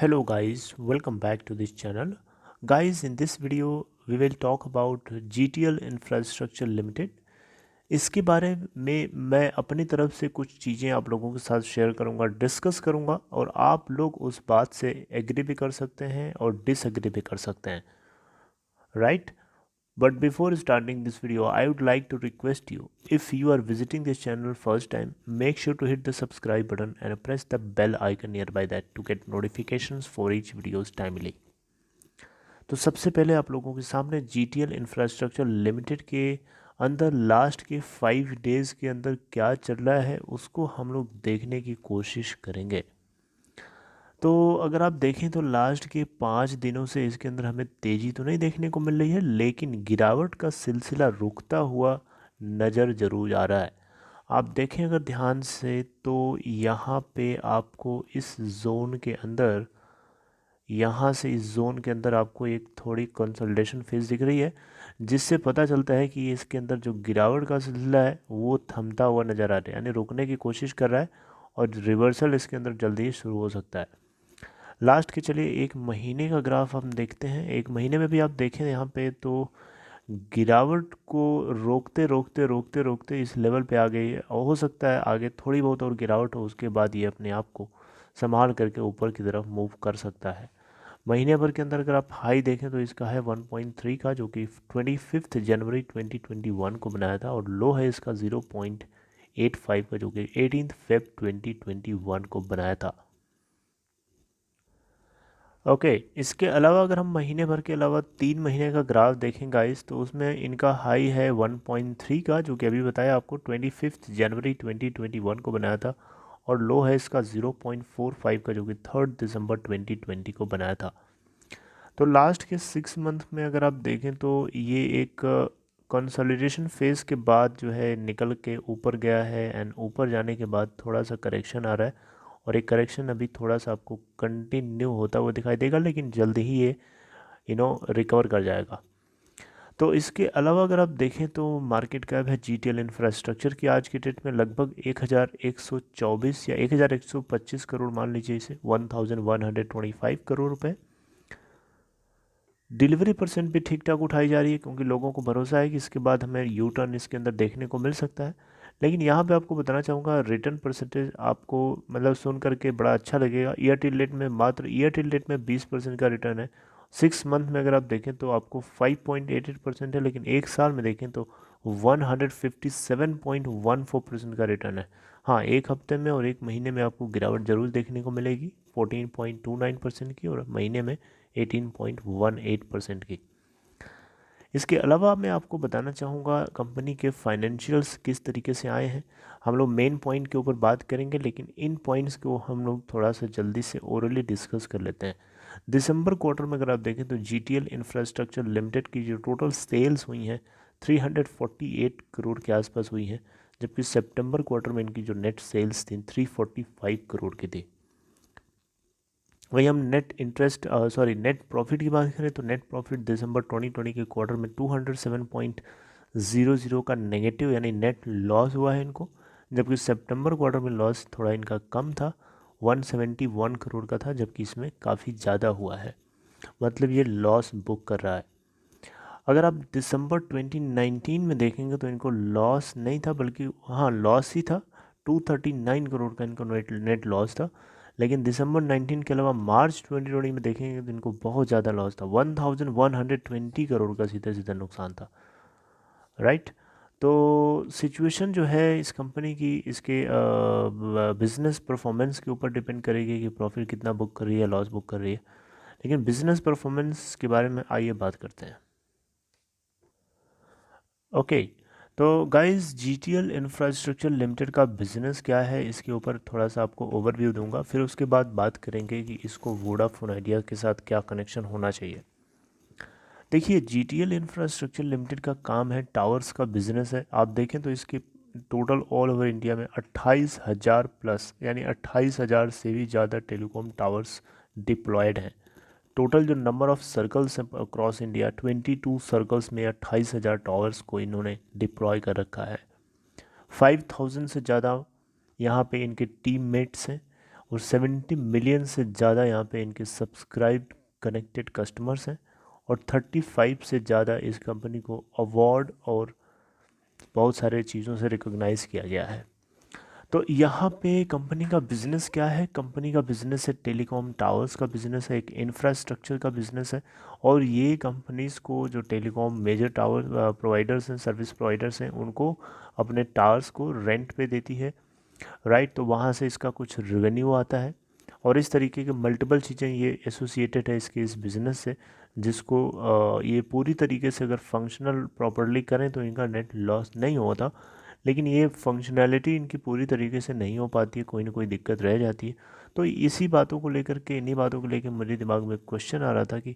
Hello guys, welcome back to this channel. Guys, in this video we will talk about GTL Infrastructure Limited. इसके बारे में मैं अपनी तरफ से कुछ चीज़ें आप लोगों के साथ शेयर करूंगा, डिस्कस करूंगा और आप लोग उस बात से एग्री भी कर सकते हैं और डिसएग्री भी कर सकते हैं, right? But before starting this video, I would like to request you, if you are visiting this channel first time, make sure to hit the subscribe button and press the bell icon nearby that to get notifications for each videos timely. तो सबसे पहले आप लोगों के सामने GTL infrastructure limited के अंदर last के 5 डेज़ के अंदर क्या चल रहा है उसको हम लोग देखने की कोशिश करेंगे। तो अगर आप देखें तो लास्ट के 5 दिनों से इसके अंदर हमें तेज़ी तो नहीं देखने को मिल रही है, लेकिन गिरावट का सिलसिला रुकता हुआ नज़र ज़रूर आ रहा है। आप देखें अगर ध्यान से तो यहाँ पे आपको इस जोन के अंदर, यहाँ से इस जोन के अंदर आपको एक थोड़ी कंसोलिडेशन फेज दिख रही है, जिससे पता चलता है कि इसके अंदर जो गिरावट का सिलसिला है वो थमता हुआ नज़र आ रहा है, यानी रुकने की कोशिश कर रहा है और रिवर्सल इसके अंदर जल्दी ही शुरू हो सकता है। लास्ट के चलिए एक महीने का ग्राफ हम देखते हैं। एक महीने में भी आप देखें यहाँ पे तो गिरावट को रोकते रोकते रोकते रोकते इस लेवल पे आ गई है और हो सकता है आगे थोड़ी बहुत और गिरावट हो, उसके बाद ये अपने आप को संभाल करके ऊपर की तरफ मूव कर सकता है। महीने भर के अंदर अगर आप हाई देखें तो इसका है 1.3 का, जो कि 25 जनवरी 2021 को बनाया था, और लो है इसका 0.85 का, जो कि 18 फेब 2021 को बनाया था। ओके इसके अलावा अगर हम महीने भर के अलावा 3 महीने का ग्राफ देखें गाइस, तो उसमें इनका हाई है 1.3 का, जो कि अभी बताया आपको 25 जनवरी 2021 को बनाया था, और लो है इसका 0.45 का, जो कि 3 दिसंबर 2020 को बनाया था। तो लास्ट के 6 मंथ में अगर आप देखें तो ये एक कंसोलिडेशन फेज़ के बाद जो है निकल के ऊपर गया है, एंड ऊपर जाने के बाद थोड़ा सा करेक्शन आ रहा है, और एक करेक्शन अभी थोड़ा सा आपको कंटिन्यू होता हुआ दिखाई देगा, लेकिन जल्दी ही ये रिकवर कर जाएगा। तो इसके अलावा अगर आप देखें तो मार्केट कैप है GTL इंफ्रास्ट्रक्चर की आज की डेट में लगभग 1124 या 1125 करोड़, मान लीजिए इसे 1125 करोड़ रुपए। डिलीवरी परसेंट भी ठीक ठाक उठाई जा रही है, क्योंकि लोगों को भरोसा है कि इसके बाद हमें यू टर्न इसके अंदर देखने को मिल सकता है। लेकिन यहाँ पे आपको बताना चाहूँगा रिटर्न परसेंटेज आपको मतलब सुन करके बड़ा अच्छा लगेगा। ईयर टिल डेट में मात्र ईयर टिल डेट में 20% का रिटर्न है। 6 मंथ में अगर आप देखें तो आपको 5.88% है, लेकिन एक साल में देखें तो 157.14% का रिटर्न है। हाँ, एक हफ्ते में और एक महीने में आपको गिरावट ज़रूर देखने को मिलेगी 14.29% की, और महीने में 18.18% की। इसके अलावा मैं आपको बताना चाहूँगा कंपनी के फाइनेंशियल्स किस तरीके से आए हैं। हम लोग मेन पॉइंट के ऊपर बात करेंगे, लेकिन इन पॉइंट्स को हम लोग थोड़ा सा जल्दी से ओरली डिस्कस कर लेते हैं। दिसंबर क्वार्टर में अगर आप देखें तो GTL इंफ्रास्ट्रक्चर लिमिटेड की जो टोटल सेल्स हुई हैं 348 करोड़ के आसपास हुई हैं, जबकि सितंबर क्वार्टर में इनकी जो नेट सेल्स थी 345 करोड़ की थी। वही हम नेट प्रॉफिट की बात करें तो नेट प्रॉफिट दिसंबर 2020 के क्वार्टर में 207.00 का नेगेटिव यानी नेट लॉस हुआ है इनको, जबकि सितंबर क्वार्टर में लॉस थोड़ा इनका कम था, 171 करोड़ का था, जबकि इसमें काफ़ी ज़्यादा हुआ है, मतलब ये लॉस बुक कर रहा है। अगर आप दिसंबर 2019 में देखेंगे तो इनको लॉस नहीं था, बल्कि हाँ लॉस ही था, 239 करोड़ का इनको नेट लॉस था। लेकिन दिसंबर 19 के अलावा मार्च 2020 में देखेंगे तो इनको बहुत ज़्यादा लॉस था, 1120 करोड़ का सीधा सीधा नुकसान था, राइट। तो सिचुएशन जो है इस कंपनी की इसके बिजनेस परफॉर्मेंस के ऊपर डिपेंड करेगी कि प्रॉफिट कितना बुक कर रही है, लॉस बुक कर रही है। लेकिन बिजनेस परफॉर्मेंस के बारे में आइए बात करते हैं। ओके तो गाइस GTL इंफ्रास्ट्रक्चर लिमिटेड का बिज़नेस क्या है, इसके ऊपर थोड़ा सा आपको ओवरव्यू दूंगा, फिर उसके बाद बात करेंगे कि इसको वोडाफोन आइडिया के साथ क्या कनेक्शन होना चाहिए। देखिए GTL इंफ्रास्ट्रक्चर लिमिटेड का काम है टावर्स का बिज़नेस है। आप देखें तो इसके टोटल ऑल ओवर इंडिया में 28,000 प्लस यानी 28,000 से भी ज़्यादा टेलीकॉम टावर्स डिप्लॉयड हैं। टोटल जो नंबर ऑफ सर्कल्स हैं अक्रॉस इंडिया 22 सर्कल्स में 28,000 टावर्स को इन्होंने डिप्लॉय कर रखा है। 5,000 से ज़्यादा यहाँ पे इनके टीममेट्स हैं, और 70 मिलियन से ज़्यादा यहाँ पे इनके सब्सक्राइब्ड कनेक्टेड कस्टमर्स हैं और 35 से ज़्यादा इस कंपनी को अवार्ड और बहुत सारे चीज़ों से रिकॉग्नाइज़ किया गया है। तो यहाँ पे कंपनी का बिज़नेस क्या है? कंपनी का बिज़नेस है टेलीकॉम टावर्स का बिज़नेस है, एक इंफ्रास्ट्रक्चर का बिज़नेस है। और ये कंपनीज़ को जो टेलीकॉम मेजर टावर प्रोवाइडर्स हैं, सर्विस प्रोवाइडर्स हैं, उनको अपने टावर्स को रेंट पे देती है, राइट। तो वहाँ से इसका कुछ रेवेन्यू आता है और इस तरीके के मल्टीपल चीज़ें ये एसोसिएटेड है इसके इस बिज़नेस से, जिसको ये पूरी तरीके से अगर फंक्शनल प्रॉपरली करें तो इनका नेट लॉस नहीं होता, लेकिन ये फंक्शनैलिटी इनकी पूरी तरीके से नहीं हो पाती है, कोई ना कोई दिक्कत रह जाती है। तो इसी बातों को लेकर के, इन्हीं बातों को लेकर मेरे दिमाग में क्वेश्चन आ रहा था कि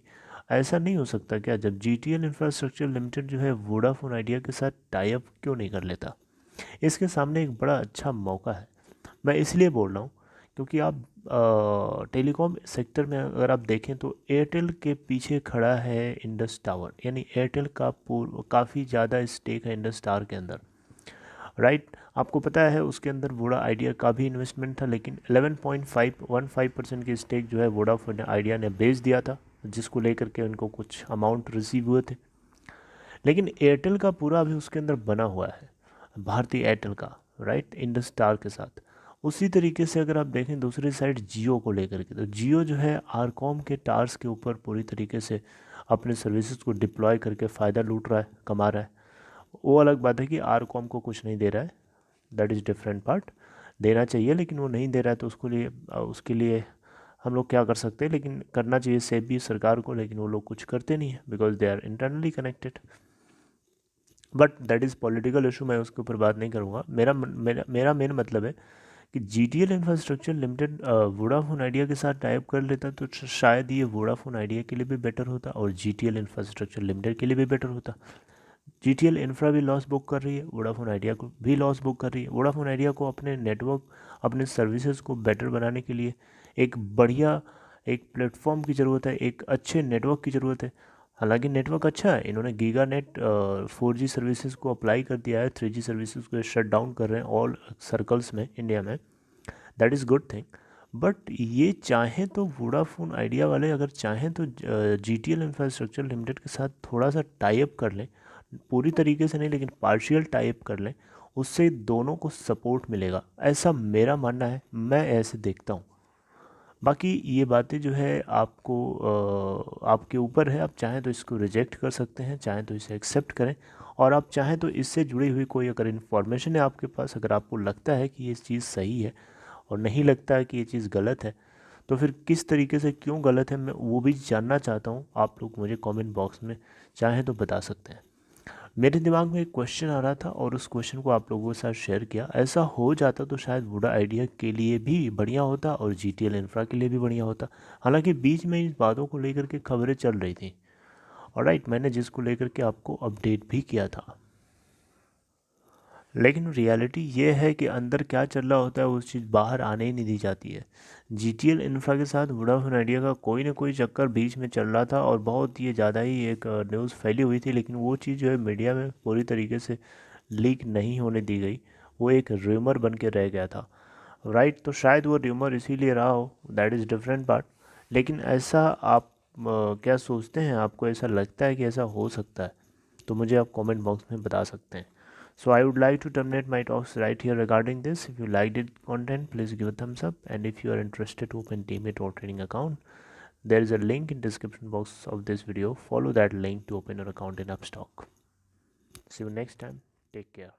ऐसा नहीं हो सकता क्या, जब जीटीएल इंफ्रास्ट्रक्चर लिमिटेड जो है वोडाफोन आइडिया के साथ टाई अप क्यों नहीं कर लेता? इसके सामने एक बड़ा अच्छा मौका है। मैं इसलिए बोल रहा हूँ क्योंकि आप टेलीकॉम सेक्टर में अगर आप देखें तो एयरटेल के पीछे खड़ा है इंडस टावर, यानी एयरटेल का काफ़ी ज़्यादा स्टेक है इंडस टावर के अंदर, राइट। आपको पता है उसके अंदर वोडा आइडिया का भी इन्वेस्टमेंट था, लेकिन 11.515% की स्टेक जो है वोडाफोन आइडिया ने बेच दिया था, जिसको लेकर के उनको कुछ अमाउंट रिसीव हुए थे। लेकिन एयरटेल का पूरा अभी उसके अंदर बना हुआ है, भारतीय एयरटेल का, राइट, इंडस स्टार के साथ। उसी तरीके से अगर आप देखें दूसरी साइड जियो को लेकर के, तो जियो जो है आरकॉम के टावर्स के ऊपर पूरी तरीके से अपने सर्विसेज को डिप्लॉय करके फ़ायदा लूट रहा है, कमा रहा है। वो अलग बात है कि आरकॉम को कुछ नहीं दे रहा है, दैट इज़ डिफरेंट पार्ट। देना चाहिए लेकिन वो नहीं दे रहा है, तो उसके लिए हम लोग क्या कर सकते हैं, लेकिन करना चाहिए सेफ भी सरकार को, लेकिन वो लोग कुछ करते नहीं है because they are internally connected. But that is political issue, मैं उसके ऊपर बात नहीं करूँगा। मेरा मेन मतलब है कि GTL infrastructure limited Vodafone idea के साथ टाइप कर लेता तो शायद ये वोडाफोन आइडिया के लिए भी बेटर होता और जीटीएल इंफ्रास्ट्रक्चर लिमिटेड के लिए भी बेटर होता। जीटीएल इंफ्रा भी लॉस बुक कर रही है, वोडाफोन आइडिया को भी लॉस बुक कर रही है। वोडाफोन आइडिया को अपने नेटवर्क, अपने सर्विसेज को बेटर बनाने के लिए एक बढ़िया एक प्लेटफॉर्म की ज़रूरत है, एक अच्छे नेटवर्क की ज़रूरत है। हालांकि नेटवर्क अच्छा है, इन्होंने गीगा नेट 4G सर्विसेज को अप्लाई कर दिया है, 3G सर्विसेज को शट डाउन कर रहे हैं ऑल सर्कल्स में इंडिया में, that is good thing. But ये चाहें तो वोडाफोन आइडिया वाले अगर चाहें तो जीटीएल इंफ्रास्ट्रक्चर लिमिटेड के साथ थोड़ा सा टाई अप कर लें, पूरी तरीके से नहीं लेकिन पार्शियल टाई अप कर लें, उससे दोनों को सपोर्ट मिलेगा, ऐसा मेरा मानना है, मैं ऐसे देखता हूँ। बाकी ये बातें जो है आपको आपके ऊपर है, आप चाहें तो इसको रिजेक्ट कर सकते हैं, चाहें तो इसे एक्सेप्ट करें। और आप चाहें तो इससे जुड़ी हुई कोई अगर इन्फॉर्मेशन है आपके पास, अगर आपको लगता है कि ये चीज़ सही है और नहीं लगता है कि ये चीज़ गलत है, तो फिर किस तरीके से क्यों गलत है मैं वो भी जानना चाहता हूँ। आप लोग मुझे कमेंट बॉक्स में चाहें तो बता सकते हैं। मेरे दिमाग में एक क्वेश्चन आ रहा था और उस क्वेश्चन को आप लोगों के साथ शेयर किया। ऐसा हो जाता तो शायद वोडा आइडिया के लिए भी बढ़िया होता और जीटीएल इंफ्रा के लिए भी बढ़िया होता। हालांकि बीच में इन बातों को लेकर के खबरें चल रही थी, और राइट, मैंने जिसको लेकर के आपको अपडेट भी किया था। लेकिन रियलिटी ये है कि अंदर क्या चल रहा होता है उस चीज़ बाहर आने ही नहीं दी जाती है। जीटीएल इंफ्रा के साथ वोडाफोन आइडिया का कोई ना कोई चक्कर बीच में चल रहा था और बहुत ये ज़्यादा ही एक न्यूज़ फैली हुई थी, लेकिन वो चीज़ जो है मीडिया में पूरी तरीके से लीक नहीं होने दी गई, वो एक र्यूमर बन के रह गया था, राइट। तो शायद वो र्यूमर इसीलिए रहा हो, दैट इज़ डिफरेंट पार्ट। लेकिन ऐसा आप क्या सोचते हैं, आपको ऐसा लगता है कि ऐसा हो सकता है? तो मुझे आप कमेंट बॉक्स में बता सकते हैं। So I would like to terminate my talks right here regarding this. If you liked it content, please give a thumbs up. And if you are interested to open Demat or trading account, there is a link in description box of this video. Follow that link to open your account in Upstock. See you next time. Take care.